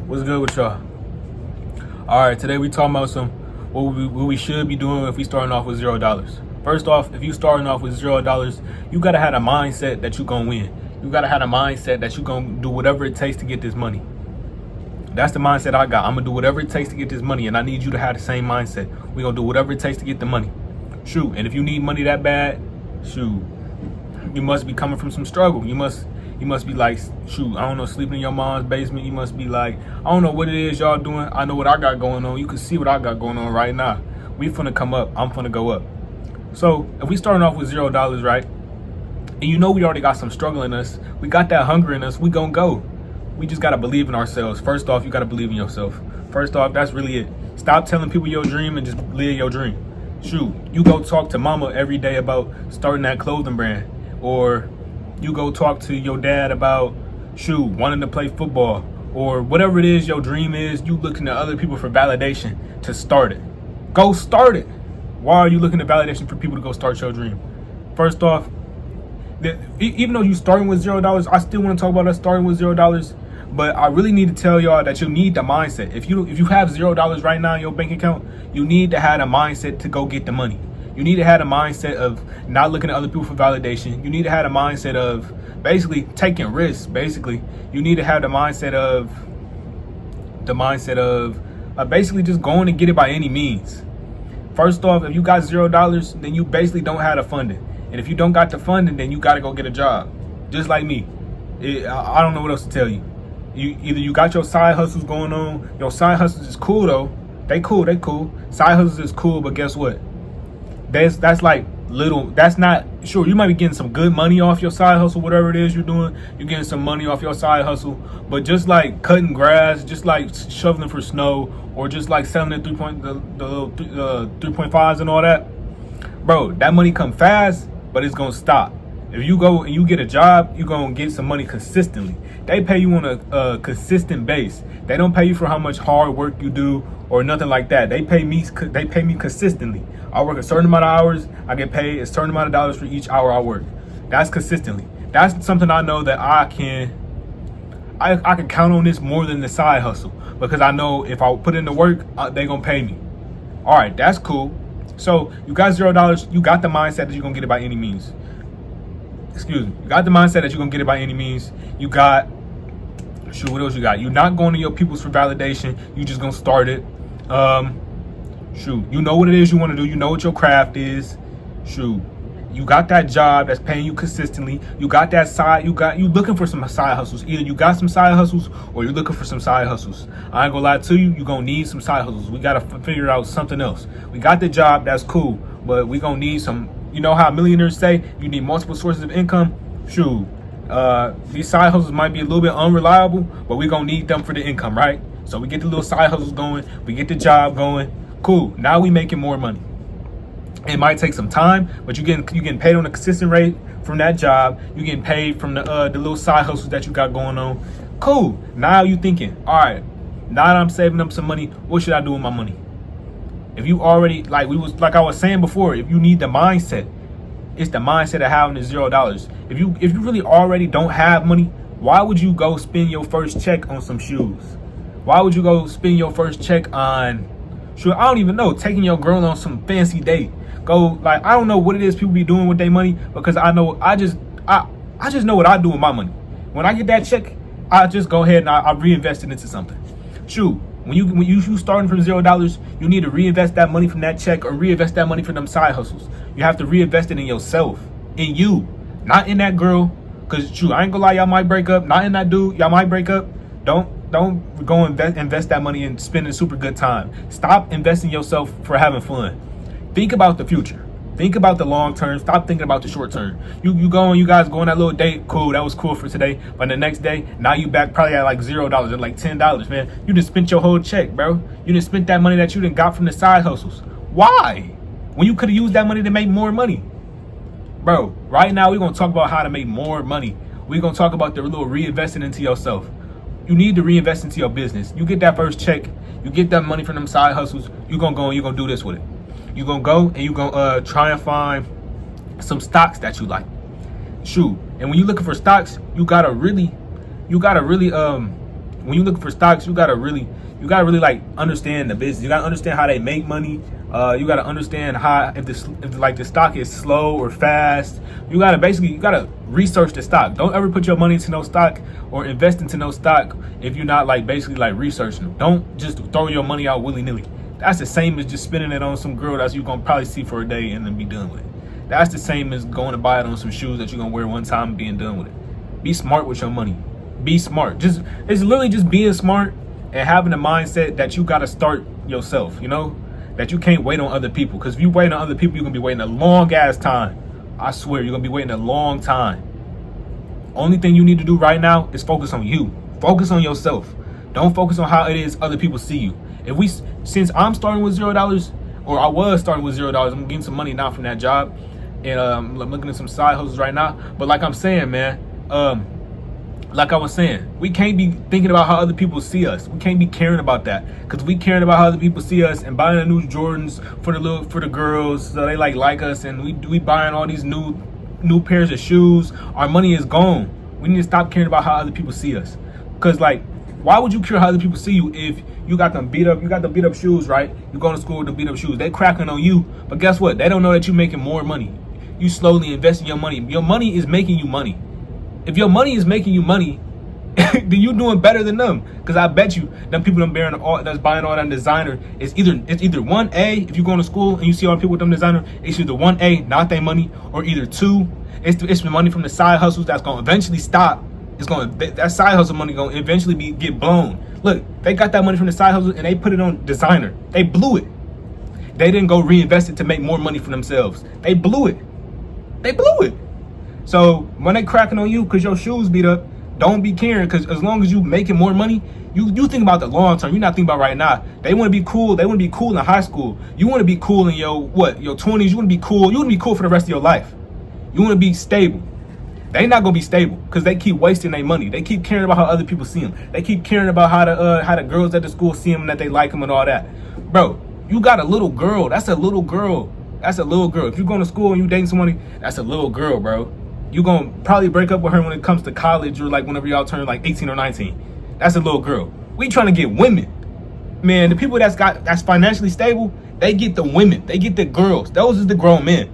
What's good with y'all? All right, today we talking about what we should be doing if we starting off with $0. First off, if you starting off with $0, you gotta have a mindset that you gonna win. You gotta have a mindset that you gonna do whatever it takes to get this money. That's the mindset I got. I'm gonna do whatever it takes to get this money, and I need you to have the same mindset. We gonna do whatever it takes to get the money. Shoot, and if you need money that bad, shoot, you must be coming from some struggle. You must be like, shoot, I don't know, sleeping in your mom's basement. You must be like, I don't know what it is y'all doing. I know what I got going on. You can see what I got going on right now. We finna come up. I'm finna go up. So if we starting off with $0, right? And you know we already got some struggle in us. We got that hunger in us. We gonna go. We just gotta believe in ourselves. First off, you gotta believe in yourself. First off, that's really it. Stop telling people your dream and just live your dream. Shoot, you go talk to mama every day about starting that clothing brand, or you go talk to your dad about, shoot, wanting to play football, or whatever it is your dream is. You looking to other people for validation to start it. Go start it. Why are you looking at validation for people to go start your dream? First off, even though you starting with $0, I still want to talk about us starting with $0. But I really need to tell y'all that you need the mindset. If you have $0 right now in your bank account, you need to have a mindset to go get the money. You need to have a mindset of not looking at other people for validation. You need to have a mindset of basically taking risks. Basically, you need to have the mindset of basically just going to get it by any means. First off, if you got $0, then you basically don't have the funding. And if you don't got the funding, then you got to go get a job. Just like me. I don't know what else to tell you. You got your side hustles going on. Your side hustles is cool though. They cool. Side hustles is cool, but guess what? That's like little. That's not sure. You might be getting some good money off your side hustle, whatever it is you're doing. You're getting some money off your side hustle, but just like cutting grass, just like shoveling for snow, or just like selling the 3.5s and all that, bro. That money come fast, but it's gonna stop. If you go and you get a job, you're gonna get some money consistently. They pay you on a consistent base. They don't pay you for how much hard work you do or nothing like that. They pay me consistently. I work a certain amount of hours. I get paid a certain amount of dollars for each hour I work. That's consistently. That's something I know that I can count on this more than the side hustle, because I know if I put in the work, they gonna pay me. All right, that's cool. So you got $0. You got the mindset that you're gonna get it by any means. Excuse me. You got the mindset that you're gonna get it by any means. You got, shoot, what else you got? You're not going to your peoples for validation. You just gonna start it. Shoot, you know what it is you want to do. You know what your craft is. Shoot, you got that job that's paying you consistently. You got that side. You looking for some side hustles. Either you got some side hustles or you're looking for some side hustles. I ain't gonna lie to you. You're gonna need some side hustles. We gotta figure out something else. We got the job. That's cool, but we gonna need some. You know how millionaires say you need multiple sources of income? Shoot, these side hustles might be a little bit unreliable, but we gonna need them for the income, right? So we get the little side hustles going, we get the job going. Cool, now we making more money. It might take some time, but you getting paid on a consistent rate from that job. You getting paid from the little side hustles that you got going on. Cool, now you thinking, all right, now that I'm saving up some money, what should I do with my money? If you already, like I was saying before, if you need the mindset, it's the mindset of having the $0. If you really already don't have money, why would you go spend your first check on some shoes? Why would you go spend your first check on, shoot, I don't even know, taking your girl on some fancy date? Go, like, I don't know what it is people be doing with their money, because I just know what I do with my money. When I get that check, I just go ahead and I reinvest it into something. Shoot. When you starting from $0, you need to reinvest that money from that check, or reinvest that money from them side hustles. You have to reinvest it in yourself, in you, not in that girl. Cause true, I ain't gonna lie, y'all might break up. Not in that dude, y'all might break up. Don't go invest that money and spend a super good time. Stop investing yourself for having fun. Think about the future. Think about the long term. Stop thinking about the short term. You guys go on that little date. Cool, that was cool for today. But the next day, now you back probably at like $0, at like $10, man. You just spent your whole check, bro. You just spent that money that you done got from the side hustles. Why? When you could have used that money to make more money. Bro, right now we're gonna talk about how to make more money. We're gonna talk about the little reinvesting into yourself. You need to reinvest into your business. You get that first check, you get that money from them side hustles, you're gonna go and you're gonna do this with it. You're gonna go and you're gonna try and find some stocks that you like. Shoot. And when you're looking for stocks, you gotta really when you look for stocks, you gotta really like understand the business. You gotta understand how they make money. You gotta understand how if the stock is slow or fast. You gotta research the stock. Don't ever put your money into no stock or invest into no stock if you're not like basically like researching them. Don't just throw your money out willy nilly. That's the same as just spending it on some girl that you're gonna probably see for a day and then be done with it. That's the same as going to buy it on some shoes that you're gonna wear one time and being done with it. Be smart with your money. Be smart. It's literally just being smart and having the mindset that you gotta start yourself, you know? That you can't wait on other people. Because if you wait on other people, you're gonna be waiting a long ass time. I swear, you're gonna be waiting a long time. Only thing you need to do right now is focus on you. Focus on yourself. Don't focus on how it is other people see you. Since I'm starting with $0, or I was starting with $0, I'm getting some money now from that job, and I'm looking at some side hustles right now. But like I'm saying, man, like I was saying, we can't be thinking about how other people see us. We can't be caring about that, because we caring about how other people see us and buying the new Jordans for the girls so they like us, and we buying all these new pairs of shoes. Our money is gone. We need to stop caring about how other people see us, because like, why would you care how other people see you if you got them beat up shoes, right? You going to school with the beat up shoes. They cracking on you, but guess what? They don't know that you're making more money. You slowly investing your money. Your money is making you money. If your money is making you money, then you doing better than them. Because I bet you them people that's buying all that designer it's either 1A, if you going to school and you see all the people with them designer, it's either 1A, not their money, or either 2, it's the money from the side hustles that's gonna eventually stop. That side hustle money gonna eventually get blown. Look, they got that money from the side hustle and they put it on designer. They blew it. They didn't go reinvest it to make more money for themselves. They blew it. So when they cracking on you because your shoes beat up, don't be caring, because as long as you making more money, you think about the long term. You're not thinking about right now. They want to be cool. They want to be cool in high school. You want to be cool in your 20s. You want to be cool. You want to be cool for the rest of your life. You want to be stable. They not gonna be stable because they keep wasting their money. They keep caring about how other people see them. They keep caring about how the girls at the school see them and that they like them and all that. Bro, you got a little girl. That's a little girl. If you're going to school and you dating somebody, that's a little girl, bro. You gonna probably break up with her when it comes to college, or like whenever y'all turn like 18 or 19. That's a little girl. We trying to get women. Man, the people that's financially stable, they get the women. They get the girls. Those is the grown men.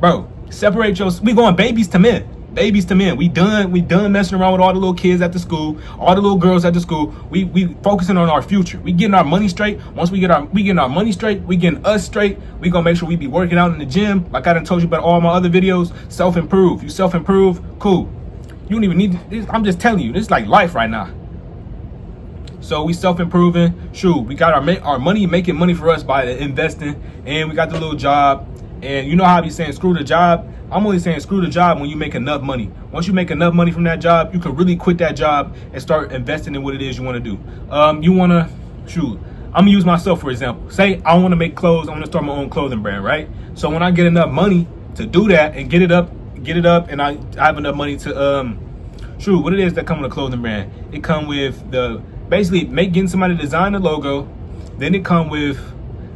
Bro, we going babies to men. We done messing around with all the little kids at the school, all the little girls at the school. We focusing on our future. We getting our money straight. Once we getting our money straight, we getting us straight. We gonna make sure we be working out in the gym. Like I done told you about all my other videos. Self-improve. You self-improve, cool. You don't even need this. I'm just telling you, this is like life right now. So we self-improving. Shoot, we got our money making money for us by investing, and we got the little job. And you know how I be saying screw the job? I'm only saying screw the job when you make enough money. Once you make enough money from that job, you can really quit that job and start investing in what it is you want to do. I'm gonna use myself for example. Say I want to make clothes. I want to start my own clothing brand, right? So when I get enough money to do that and get it up, and I have enough money to what it is that come with a clothing brand. It come with getting somebody to design the logo. Then it come with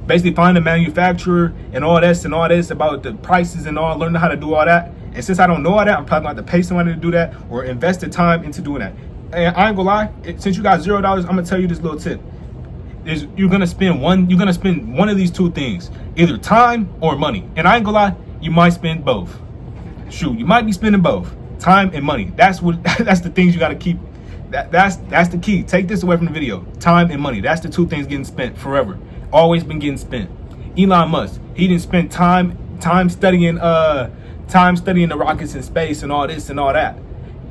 basically find a manufacturer and all this about the prices and all, learn how to do all that. And since I don't know all that, I'm probably going to have to pay somebody to do that or invest the time into doing that. And I ain't gonna lie, since you got $0, I'm gonna tell you this little tip. You're gonna spend one of these two things, either time or money. And I ain't gonna lie, you might spend both. You might be spending both, time and money. That's the things you gotta keep. That's the key. Take this away from the video. Time and money. That's the two things getting spent forever. Always been getting spent. Elon Musk, he didn't spend time studying the rockets in space and all this and all that.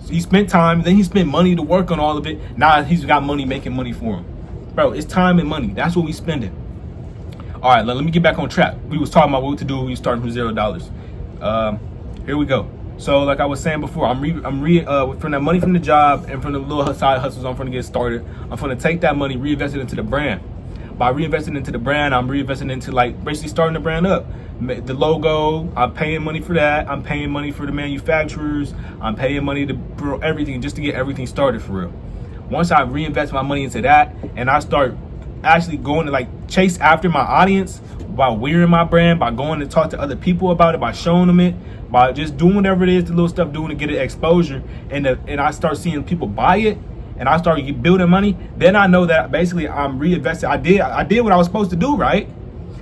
So he spent time, then he spent money to work on all of it. Now he's got money making money for him. Bro, it's time and money. That's what we spending. All right, let me get back on track. We was talking about what to do when you starting from $0. Here we go. So like I was saying before, I'm from that money from the job and from the little side hustles I'm going to get started. I'm going to take that money, reinvest it into the brand. By reinvesting into the brand, I'm reinvesting into like basically starting the brand up. The logo, I'm paying money for that. I'm paying money for the manufacturers. I'm paying money for everything just to get everything started for real. Once I reinvest my money into that and I start actually going to like chase after my audience by wearing my brand, by going to talk to other people about it, by showing them it, by just doing whatever it is, the little stuff doing to get it exposure, and I start seeing people buy it, and I started building money, then I know that basically I'm reinvested. I did what I was supposed to do, right?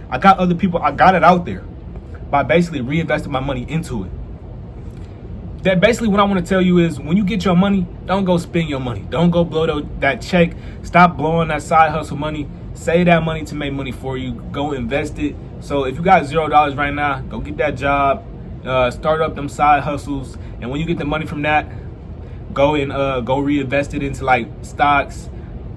I got other people, I got it out there by basically reinvesting my money into it. That basically what I want to tell you is, when you get your money, don't go spend your money. Don't go blow that check. Stop blowing that side hustle money. Save that money to make money for you. Go invest it. So if you got $0 right now, go get that job. Start up them side hustles. And when you get the money from that, go and go reinvest it into like stocks.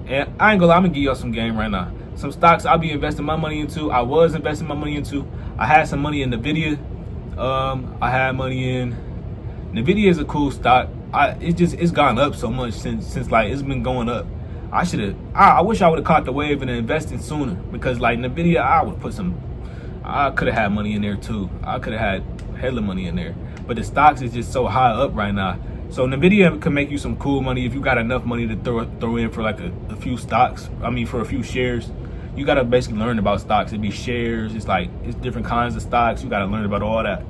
And I ain't gonna lie, I'm gonna give y'all some game right now. Some stocks I'll be investing my money into. I was investing my money into. I had some money in NVIDIA. I had money in NVIDIA is a cool stock. It's gone up so much since like it's been going up. I wish I would have caught the wave and invested sooner, because like NVIDIA, I could have had money in there too. I could have had hella money in there. But the stocks is just so high up right now. So NVIDIA can make you some cool money if you got enough money to throw in for like a few stocks. I mean, for a few shares. You gotta basically learn about stocks. It'd be shares. It's different kinds of stocks. You gotta learn about all that.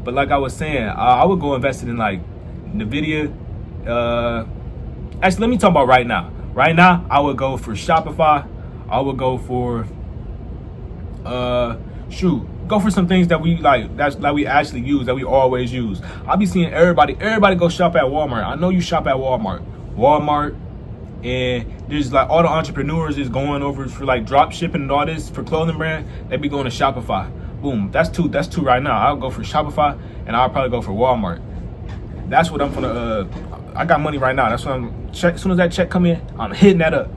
But like I was saying, I would go invest in like NVIDIA. Actually, let me talk about right now. Right now, I would go for Shopify. I would go for go for some things that we like, we actually use, that we always use. I'll be seeing everybody go shop at Walmart. I know you shop at Walmart, and there's like all the entrepreneurs is going over for like drop shipping and all this for clothing brand. They be going to Shopify. Boom, that's two right now. I'll go for Shopify, and I'll probably go for Walmart. That's what I'm gonna I got money right now. That's what as soon as that check come in, I'm hitting that up.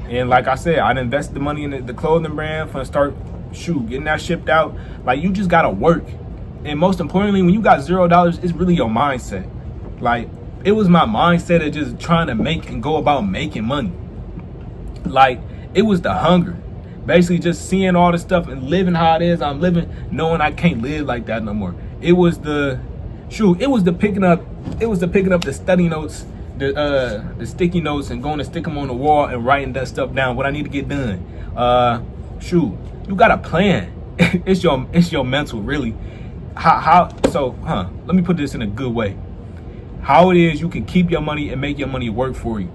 And like I said, I'd invest the money in the clothing brand for start getting that shipped out. Like, you just gotta work. And most importantly, when you got $0, it's really your mindset. Like, it was my mindset of just trying to make and go about making money. Like, it was the hunger. Basically just seeing all the stuff and living how it is I'm living, knowing I can't live like that no more. It was the picking up the study notes, the sticky notes, and going to stick them on the wall and writing that stuff down, what I need to get done. You got a plan. It's your mental, really. Let me put this in a good way. How it is you can keep your money and make your money work for you.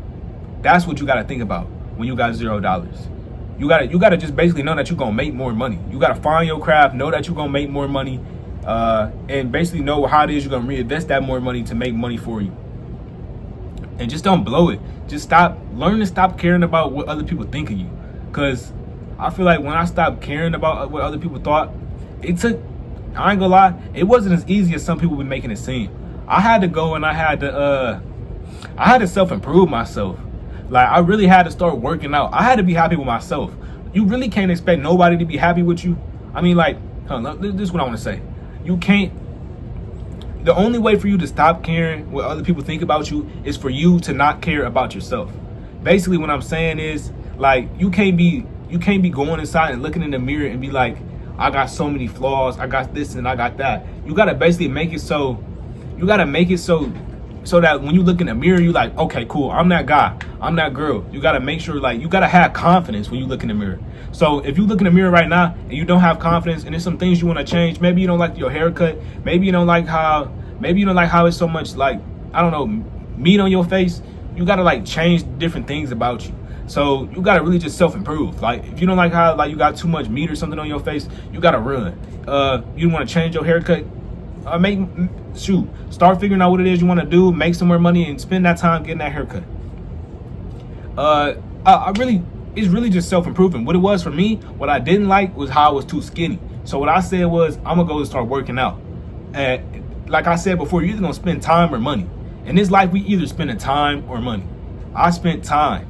That's what you got to think about when you got $0. You gotta just basically know that you're gonna make more money. You gotta find your craft, know that you're gonna make more money, and basically know how it is you're gonna reinvest that more money to make money for you. And just don't blow it. Just learn to stop caring about what other people think of you. Cause I feel like when I stopped caring about what other people thought, I ain't gonna lie, it wasn't as easy as some people were making it seem. I had to go and I had to self-improve myself. Like, I really had to start working out. I had to be happy with myself. You really can't expect nobody to be happy with you. I mean, like, this is what I want to say. You can't. The only way for you to stop caring what other people think about you is for you to not care about yourself. Basically, what I'm saying is, like, you can't be going inside and looking in the mirror and be like, I got so many flaws, I got this and I got that. You gotta basically make it so. So that when you look in the mirror, you like, okay, cool, I'm that guy, I'm that girl. You gotta make sure, like, you gotta have confidence when you look in the mirror. So if you look in the mirror right now and you don't have confidence, and there's some things you want to change, maybe you don't like your haircut, maybe you don't like how it's so much, like, I don't know, meat on your face. You gotta like change different things about you. So you gotta really just self-improve. Like, if you don't like how like you got too much meat or something on your face, you gotta run. You want to change your haircut, start figuring out what it is you want to do, make some more money, and spend that time getting that haircut. It's really just self-improving. What it was for me, what I didn't like was how I was too skinny. So what I said was, I'm gonna go and start working out. And like I said before, you're either gonna spend time or money. In this life, we either spending time or money. I spent time.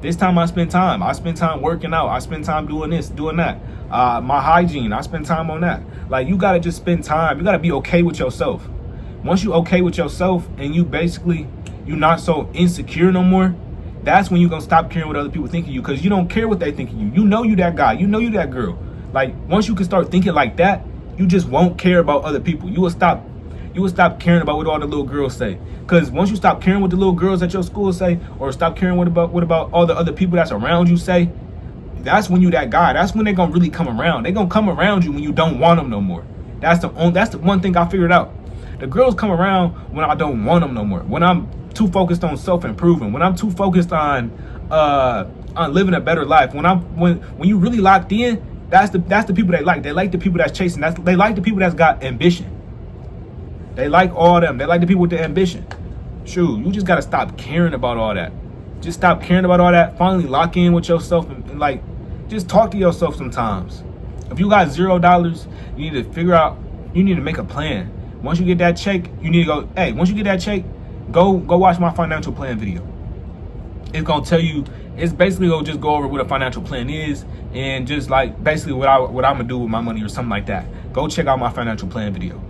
This time I spent time. I spent time working out. I spent time doing this, doing that. My hygiene, I spend time on that. Like, you gotta just spend time. You gotta be okay with yourself. Once you okay with yourself and you're not so insecure no more, that's when you're gonna stop caring what other people think of you, because you don't care what they think of you. You know you that guy. You know you that girl. Like, once you can start thinking like that, you just won't care about other people. You will stop caring about what all the little girls say. Because once you stop caring what the little girls at your school say, or stop caring what about all the other people that's around you say, that's when you that guy. That's when they're gonna really come around. They're gonna come around you when you don't want them no more. That's the one thing I figured out. The girls come around when I don't want them no more. When I'm too focused on self-improving. When I'm too focused on living a better life. When you really locked in, that's the people they like. They like the people that's chasing. They like the people that's got ambition. They like all them. They like the people with the ambition. Shoot, you just gotta stop caring about all that. Just stop caring about all that. Finally lock in with yourself and like just talk to yourself sometimes. If you got $0, you need to figure out, you need to make a plan. Once you get that check, you need to go, hey, once you get that check, go watch my financial plan video. It's gonna tell you, it's basically gonna just go over what a financial plan is and just like basically what I'm gonna do with my money or something like that. Go check out my financial plan video.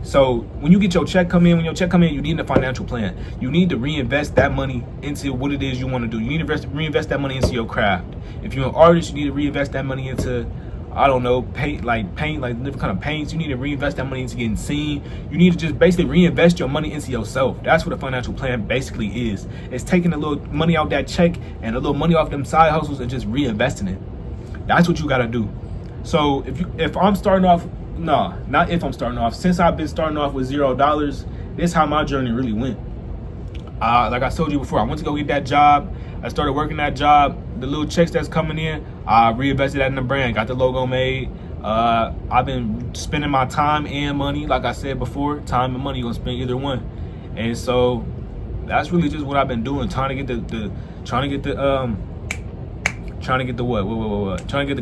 So when you get your check come in, you need a financial plan. You need to reinvest that money into what it is you want to do. You need to reinvest that money into your craft. If you're an artist, you need to reinvest that money into, I don't know, paint, like different kind of paints. You need to reinvest that money into getting seen. You need to just basically reinvest your money into yourself. That's what a financial plan basically is. It's taking a little money out that check and a little money off them side hustles and just reinvesting it. That's what you got to do. So if I'm starting off, no, not if I'm starting off. Since I've been starting off with $0, this is how my journey really went. Like I told you before, I went to go get that job. I started working that job. The little checks that's coming in, I reinvested that in the brand, got the logo made. I've been spending my time and money, like I said before. Time and money, you're gonna spend either one. And so that's really just what I've been doing, trying to get the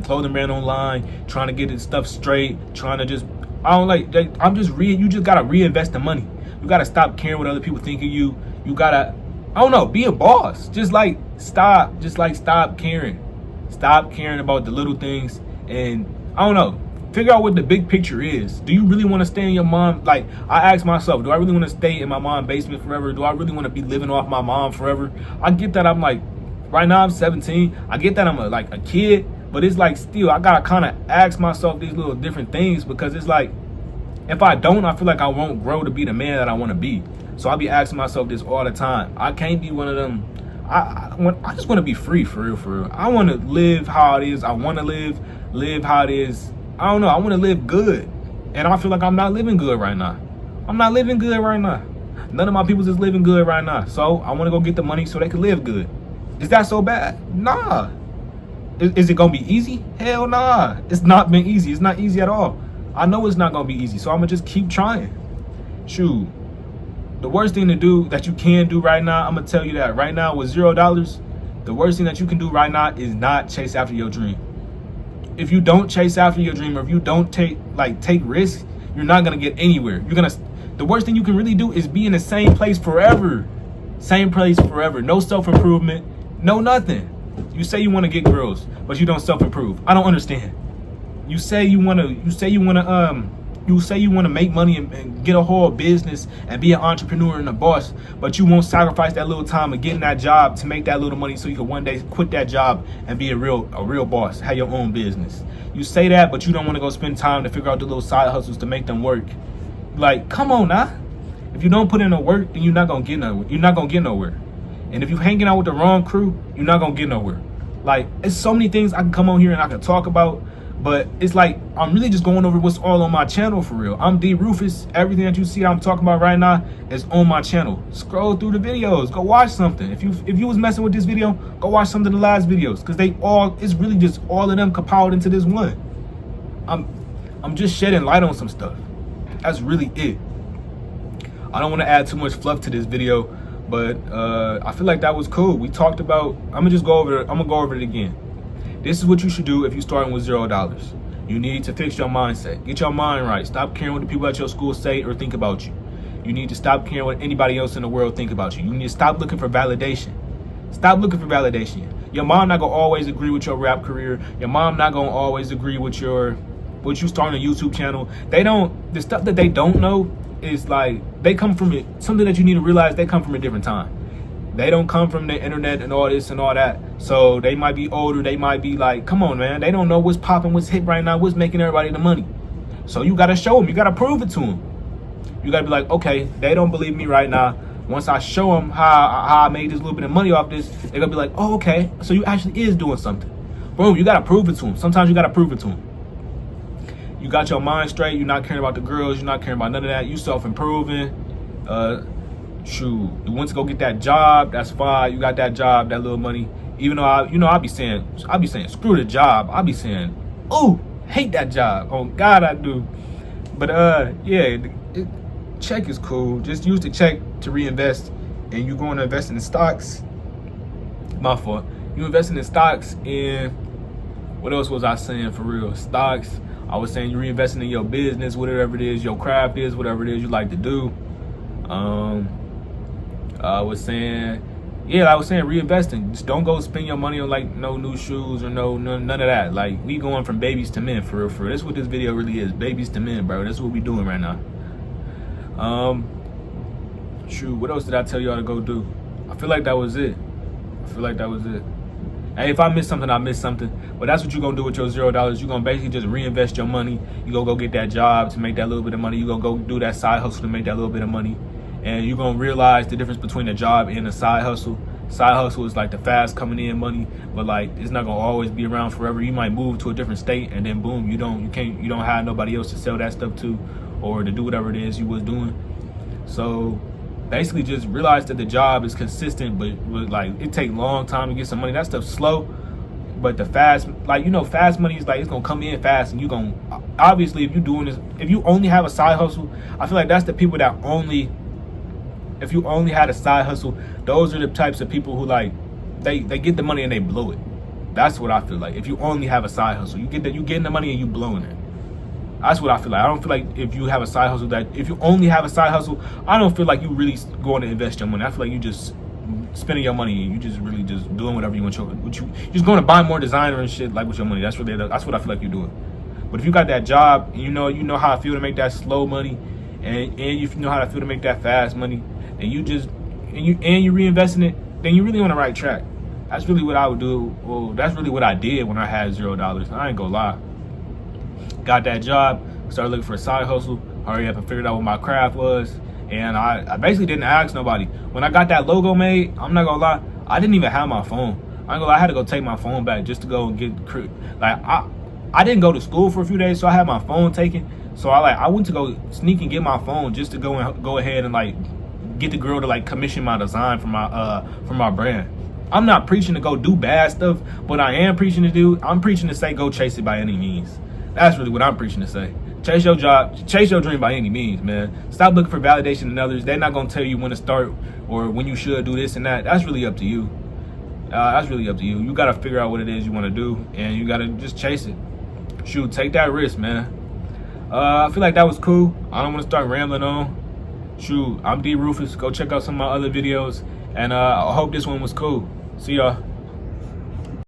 clothing brand online, trying to get the stuff straight, trying to just, you just gotta reinvest the money. You gotta stop caring what other people think of you. You gotta, I don't know, be a boss. Stop caring. Stop caring about the little things, and I don't know, figure out what the big picture is. Do you really want to stay in your mom? Like, I ask myself, do I really want to stay in my mom's basement forever? Do I really want to be living off my mom forever? I get that I'm like, right now I'm 17. I get that I'm a kid, but it's like still I gotta kind of ask myself these little different things, because it's like if I don't, I feel like I won't grow to be the man that I want to be. So I'll be asking myself this all the time. I can't be one of them. I just want to be free, for real. I want to live how it is. I want to live how it is. I don't know. I want to live good, and I feel like I'm not living good right now. None of my people is living good right now. So I want to go get the money so they can live good. Is that so bad? Nah. Is it gonna be easy? Hell nah. It's not been easy. It's not easy at all. I know it's not gonna be easy, so I'm gonna just keep trying. Shoot. The worst thing to do that you can do right now, I'm gonna tell you that right now with $0, the worst thing that you can do right now is not chase after your dream. If you don't chase after your dream, or if you don't take risks, you're not gonna get anywhere. The worst thing you can really do is be in the same place forever. No self-improvement, no nothing. You say you want to get girls, but you don't self-improve. I don't understand. You say you want to make money and get a whole business and be an entrepreneur and a boss, but you won't sacrifice that little time of getting that job to make that little money so you can one day quit that job and be a real boss, have your own business. You say that, but you don't want to go spend time to figure out the little side hustles to make them work. Like, come on now. If you don't put in the work, then you're not gonna get nowhere. And if you're hanging out with the wrong crew, you're not gonna get nowhere. Like, it's so many things I can come on here and I can talk about, but it's like I'm really just going over what's all on my channel for real. I'm D Rufus. Everything that you see I'm talking about right now is on my channel. Scroll through the videos. Go watch something. If you was messing with this video, go watch some of the last videos, because it's really just all of them compiled into this one. I'm just shedding light on some stuff. That's really it. I don't want to add too much fluff to this video, but I feel like that was cool. We talked about, I'm gonna go over it again. This is what you should do if you're starting with $0. You need to fix your mindset. Get your mind right. Stop caring what the people at your school say or think about you. You need to stop caring what anybody else in the world think about you. You need to stop looking for validation. Stop looking for validation. Your mom not gonna always agree with your rap career. Your mom not gonna always agree with what you starting a YouTube channel. The stuff that they don't know is like, they come from it. Something that you need to realize, they come from a different time. They don't come from the internet and all this and all that. So they might be older. They might be like, come on, man. They don't know what's popping, what's hit right now, what's making everybody the money. So you got to show them. You got to prove it to them. You got to be like, okay, they don't believe me right now. Once I show them how I made this little bit of money off this, they're going to be like, oh, okay. So you actually is doing something. Boom, you got to prove it to them. Sometimes you got to prove it to them. you got your mind straight. You're not caring about the girls. You're not caring about none of that. You self-improving. Shoot, you went to go get that job. That's fine. You got that job, that little money. Even though I be saying screw the job. I be saying, oh, hate that job. Oh God, I do. But yeah, check is cool. Just use the check to reinvest, and you going to invest in the stocks. My fault. You investing in stocks, and what else was I saying for real? Stocks. I was saying you reinvesting in your business, whatever it is, your craft is, whatever it is you like to do. I was saying reinvesting. Just don't go spend your money on like no new shoes or none of that. Like, we going from babies to men for real. That's what this video really is. Babies to men, bro. That's what we doing right now. Shoot, what else did I tell y'all to go do? I feel like that was it. Hey, if I missed something, I missed something. But that's what you're gonna do with your $0. You're gonna basically just reinvest your money. You gonna go get that job to make that little bit of money. You gonna go do that side hustle to make that little bit of money. And you're gonna realize the difference between a job and a side hustle. Side hustle is like the fast coming in money, but like it's not gonna always be around forever. You might move to a different state, and then boom, you don't have nobody else to sell that stuff to, or to do whatever it is you was doing. So basically, just realize that the job is consistent, but like it take long time to get some money. That stuff's slow, but the fast, like fast money is like it's gonna come in fast, and you gonna obviously if you only have a side hustle, I feel like that's the people that only. If you only had a side hustle, those are the types of people who like they get the money and they blow it. That's what I feel like. If you only have a side hustle, you getting the money and you blowing it. That's what I feel like. I don't feel like if you have a side hustle if you only have a side hustle, I don't feel like you really going to invest your money. I feel like you just spending your money and you just really just doing whatever you want. You just going to buy more designer and shit like with your money. That's what I feel like you're doing. But if you got that job, and you know how I feel to make that slow money, and you know how I feel to make that fast money. And you reinvest in it, then you're really on the right track. That's really what I would do. Well, that's really what I did when I had $0. I ain't gonna lie. Got that job, started looking for a side hustle, hurry up and figured out what my craft was. And I basically didn't ask nobody. When I got that logo made, I'm not gonna lie, I didn't even have my phone. I ain't gonna lie, I had to go take my phone back just to go and get, like, I didn't go to school for a few days, so I had my phone taken. So I went to go sneak and get my phone just to go ahead and like get the girl to like commission my design for my brand. I'm not preaching to go do bad stuff, but I'm preaching to say go chase it by any means. That's really what I'm preaching to say. Chase your job, chase your dream by any means, man. Stop looking for validation in others. They're not gonna tell you when to start or when you should do this and that. That's really up to you. You gotta figure out what it is you want to do, and you gotta just chase it. Shoot, take that risk, man. I feel like that was cool. I don't want to start rambling on. Shoot, I'm D Rufus. Go check out some of my other videos, and I hope this one was cool. See y'all.